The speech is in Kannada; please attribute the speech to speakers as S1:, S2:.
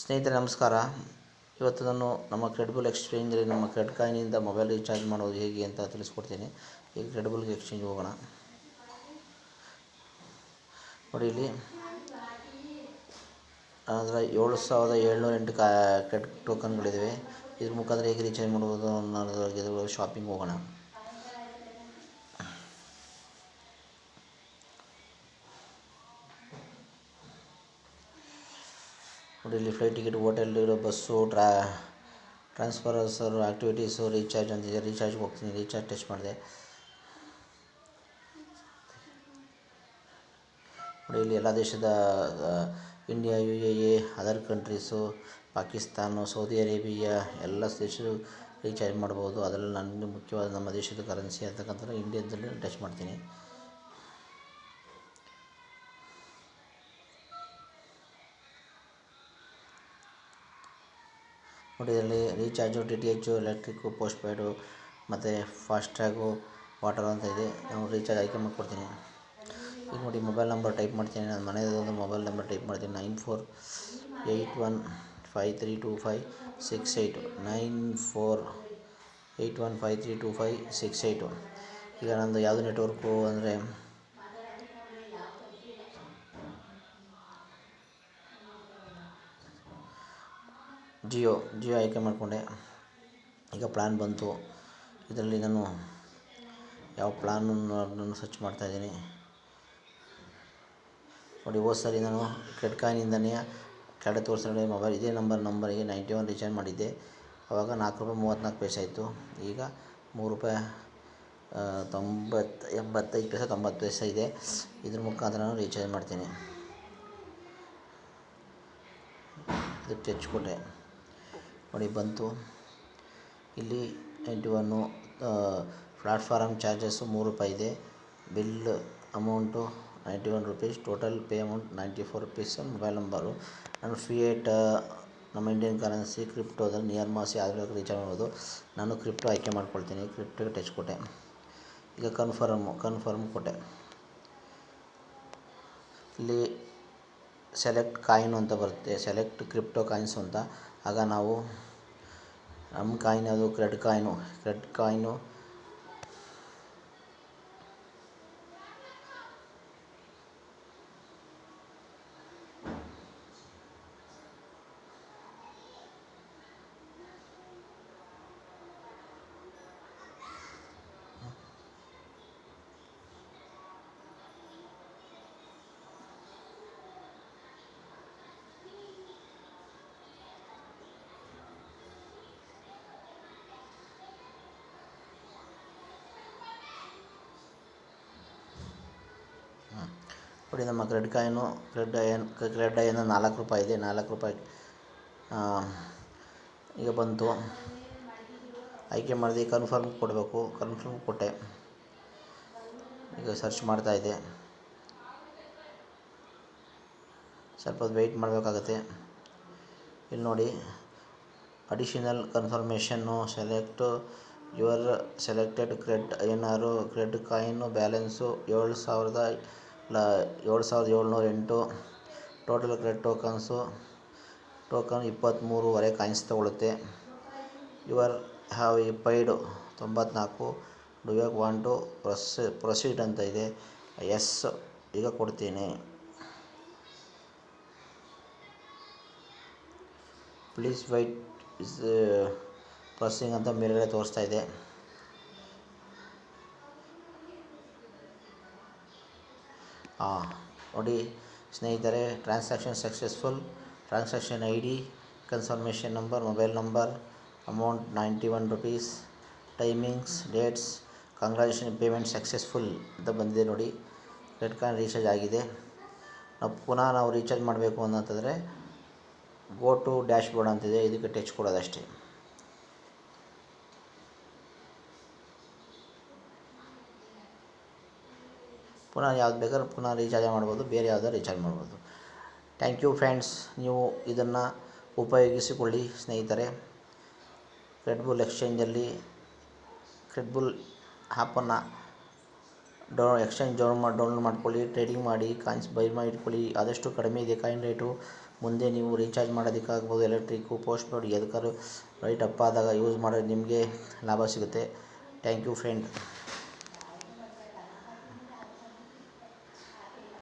S1: ಸ್ನೇಹಿತರೆ ನಮಸ್ಕಾರ. ಇವತ್ತು ನಾನು ನಮ್ಮ ಕ್ರೆಡಿಬಲ್ ಎಕ್ಸ್ಚೇಂಜಲ್ಲಿ ನಮ್ಮ ಕ್ರೆಡಿಟ್ ಕಾರ್ಡ್ನಿಂದ ಮೊಬೈಲ್ ರೀಚಾರ್ಜ್ ಮಾಡೋದು ಹೇಗೆ ಅಂತ ತಿಳಿಸ್ಕೊಡ್ತೀನಿ. ಈಗ ಕ್ರೆಡಿಬಲ್ ಎಕ್ಸ್ಚೇಂಜ್ ಹೋಗೋಣ. ನೋಡಿ, ಇಲ್ಲಿ ಅದರ 7708 ಕ್ರೆಡಿಟ್ ಟೋಕನ್ಗಳಿವೆ. ಇದ್ರ ಮುಖಾಂತರ ಹೇಗೆ ರೀಚಾರ್ಜ್ ಮಾಡುವುದು ಅನ್ನೋದ್ರ ಶಾಪಿಂಗ್ ಹೋಗೋಣ. ನೋಡಿ, ಇಲ್ಲಿ ಫ್ಲೈಟ್ ಟಿಕೆಟ್, ಹೋಟೆಲ್ ಇರೋ ಬಸ್ಸು, ಟ್ರಾನ್ಸ್ಫರ್ಸರು, ಆ್ಯಕ್ಟಿವಿಟೀಸು, ರೀಚಾರ್ಜ್ ಅಂತಿದೆ. ರೀಚಾರ್ಜ್ಗೆ ಹೋಗ್ತೀನಿ. ರೀಚಾರ್ಜ್ ಟಚ್ ಮಾಡಿದೆ. ನೋಡಿ, ಇಲ್ಲಿ ಎಲ್ಲ ದೇಶದ India, UAE, other countries, Pakistan, Saudi Arabia ಎಲ್ಲ ದೇಶದ ರೀಚಾರ್ಜ್ ಮಾಡ್ಬೋದು. ಅದರಲ್ಲಿ ನನಗೆ ಮುಖ್ಯವಾದ ನಮ್ಮ ದೇಶದ ಕರೆನ್ಸಿ ಅಂತಕ್ಕಂಥ ಇಂಡಿಯಾದಲ್ಲಿ ಟಚ್ ಮಾಡ್ತೀನಿ. ನೋಡಿ, ಇದರಲ್ಲಿ ರೀಚಾರ್ಜು, DTH, ಎಲೆಕ್ಟ್ರಿಕ್ಕು, ಪೋಸ್ಟ್ ಪೇಯ್ಡು ಮತ್ತು ಫಾಸ್ಟ್ಯಾಗು, ವಾಟರ್ ಅಂತ ಇದೆ. ನಾವು ರೀಚಾರ್ಜ್ ಆಯ್ಕೆ ಮಾಡಿಕೊಡ್ತೀನಿ. ಈಗ ನೋಡಿ, ಮೊಬೈಲ್ ನಂಬರ್ ಟೈಪ್ ಮಾಡ್ತೀನಿ. ನನ್ನ ಮನೆಯದೊಂದು ಮೊಬೈಲ್ ನಂಬರ್ ಟೈಪ್ ಮಾಡ್ತೀನಿ. 9481532568 9481532568. ಈಗ ನಂದು ಯಾವುದು ನೆಟ್ವರ್ಕು ಅಂದರೆ ಜಿಯೋ ಆಯ್ಕೆ ಮಾಡಿಕೊಂಡೆ. ಈಗ ಪ್ಲ್ಯಾನ್ ಬಂತು. ಇದರಲ್ಲಿ ನಾನು ಯಾವ ಪ್ಲ್ಯಾನನ್ನು ಸರ್ಚ್ ಮಾಡ್ತಾಯಿದ್ದೀನಿ. ನೋಡಿ, ಹೋದ ಸರಿ ನಾನು ಕ್ರೆಡಿಟ್ ಕಾರ್ಡ್ನಿಂದನೇ ಕೆಳಗೆ ತೋರಿಸಿದ್ರೆ ಮೊಬೈಲ್ ಇದೇ ನಂಬರಿಗೆ 91 ರೀಚಾರ್ಜ್ ಮಾಡಿದ್ದೆ. ಆವಾಗ ₹4.34 ಆಯಿತು. ಈಗ ₹3.85 ಇದೆ. ಇದ್ರ ಮುಖಾಂತರ ನಾನು ರೀಚಾರ್ಜ್ ಮಾಡ್ತೀನಿ. ಇದಕ್ಕೆ ಟಚ್ ಕೊಟ್ಟೆ. ನೋಡಿ, ಬಂತು. ಇಲ್ಲಿ 91 ಪ್ಲಾಟ್ಫಾರ್ಮ್ ಚಾರ್ಜಸ್ಸು ₹3 ಇದೆ. Bill amount ₹91, total pay amount ₹94. Mobile number ನಾನು ಫಿಯೇಟ್, ನಮ್ಮ ಇಂಡಿಯನ್ ಕರೆನ್ಸಿ, ಕ್ರಿಪ್ಟೋದಲ್ಲಿ ನಿಯರ್ ಮಾಸಿ ಯಾವ್ದು ರೀಚಾರ್ಜ್ ಮಾಡ್ಬೋದು. ನಾನು ಕ್ರಿಪ್ಟೋ ಆಯ್ಕೆ ಮಾಡ್ಕೊಳ್ತೀನಿ. ಕ್ರಿಪ್ಟೋಗೆ ಟಚ್ ಕೊಟ್ಟೆ. ಈಗ ಕನ್ಫರ್ಮ್ ಕೊಟ್ಟೆ. ಇಲ್ಲಿ ಸೆಲೆಕ್ಟ್ ಕಾಯಿನು ಅಂತ ಬರುತ್ತೆ, ಸೆಲೆಕ್ಟ್ ಕ್ರಿಪ್ಟೋ ಕಾಯಿನ್ಸು ಅಂತ. ಆಗ ನಾವು ನಮ್ಮ ಕಾಯಿನ್ ಅದು ಕ್ರೆಡಿಟ್ ಕಾಯಿನು ನೋಡಿ, ನಮ್ಮ ಕ್ರೆಡಿಟ್ ಕಾಯಿನು ಕ್ರೆಡ್ ಐನ ₹4 ಇದೆ. ₹4 ಈಗ ಬಂತು. ಆಯ್ಕೆ ಮಾಡಿದೆ. ಕನ್ಫರ್ಮ್ ಕೊಡಬೇಕು. ಕನ್ಫರ್ಮ್ ಕೊಟ್ಟೆ. ಈಗ ಸರ್ಚ್ ಮಾಡ್ತಾಯಿದ್ದೆ. ಸ್ವಲ್ಪ ಹೊತ್ತು ವೆಯ್ಟ್ ಮಾಡಬೇಕಾಗತ್ತೆ. ಇಲ್ಲಿ ನೋಡಿ, ಅಡಿಷನಲ್ ಕನ್ಫರ್ಮೇಷನ್ನು, select your selected cred coin, balance $7,708. Total cred token 23 coins ತಗೊಳುತ್ತೆ. Your have paid 94. Do you want to proceed ಅಂತ ಇದೆ. ಎಸ್ ಈಗ ಕೊಡ್ತೀನಿ. ಪ್ಲೀಸ್ ವೆಯ್ಟ್ ಇಸ್ ಪ್ರೊಸೆಸಿಂಗ್ ಅಂತ ಮೇಲ್ಗಡೆ ತೋರಿಸ್ತಾ ಇದೆ. ನೋಡಿ ಸ್ನೇಹಿತರೆ, transaction successful. Transaction ID, confirmation number, mobile number, amount ₹91, timings, dates, congratulation, payment successful ಅಂತ ಬಂದಿದೆ. ನೋಡಿ, ಕ್ರೆಡಿಟ್ ಕಾರ್ಡ್ ರೀಚಾರ್ಜ್ ಆಗಿದೆ. ಪುನಃ ನಾವು ರೀಚಾರ್ಜ್ ಮಾಡಬೇಕು ಅನ್ನೋಂತಂದರೆ ಗೋ ಟು ಡ್ಯಾಶ್ ಬೋರ್ಡ್ ಅಂತಿದೆ. ಇದಕ್ಕೆ ಟಚ್ ಕೊಡೋದಷ್ಟೇ. ಪುನಃ ಯಾವ್ದು ಬೇಕಾದ್ರೂ ಪುನಃ ರೀಚಾರ್ಜ್ ಮಾಡ್ಬೋದು, ಬೇರೆ ಯಾವುದಾದ್ರು ರೀಚಾರ್ಜ್ ಮಾಡ್ಬೋದು. Thank you friends. ನೀವು ಇದನ್ನು ಉಪಯೋಗಿಸಿಕೊಳ್ಳಿ ಸ್ನೇಹಿತರೆ. ಕ್ರೆಡಿಬಲ್ ಎಕ್ಸ್ಚೇಂಜಲ್ಲಿ ಕ್ರೆಡಿಬಲ್ ಆ್ಯಪನ್ನು ಡೌನ್ಲೋಡ್ ಮಾಡ್ಕೊಳ್ಳಿ. ಟ್ರೇಡಿಂಗ್ ಮಾಡಿ, ಕಾಯಿನ್ಸ್ ಬೈ ಮಾಡಿ ಇಟ್ಕೊಳ್ಳಿ. ಆದಷ್ಟು ಕಡಿಮೆ ಇದೆ ಕಾಯಿನ್ ರೇಟು. ಮುಂದೆ ನೀವು ರೀಚಾರ್ಜ್ ಮಾಡೋದಕ್ಕಾಗ್ಬೋದು, ಎಲೆಕ್ಟ್ರಿಕ್ಕು, ಪೋಸ್ಟ್ ಪೇಯ್ಡ್ ಎದಕ್ಕಾದ್ರೂ ರೈಟ್ ಅಪ್ ಆದಾಗ ಯೂಸ್ ಮಾಡಿದ್ರೆ ನಿಮಗೆ ಲಾಭ ಸಿಗುತ್ತೆ. Thank you friend.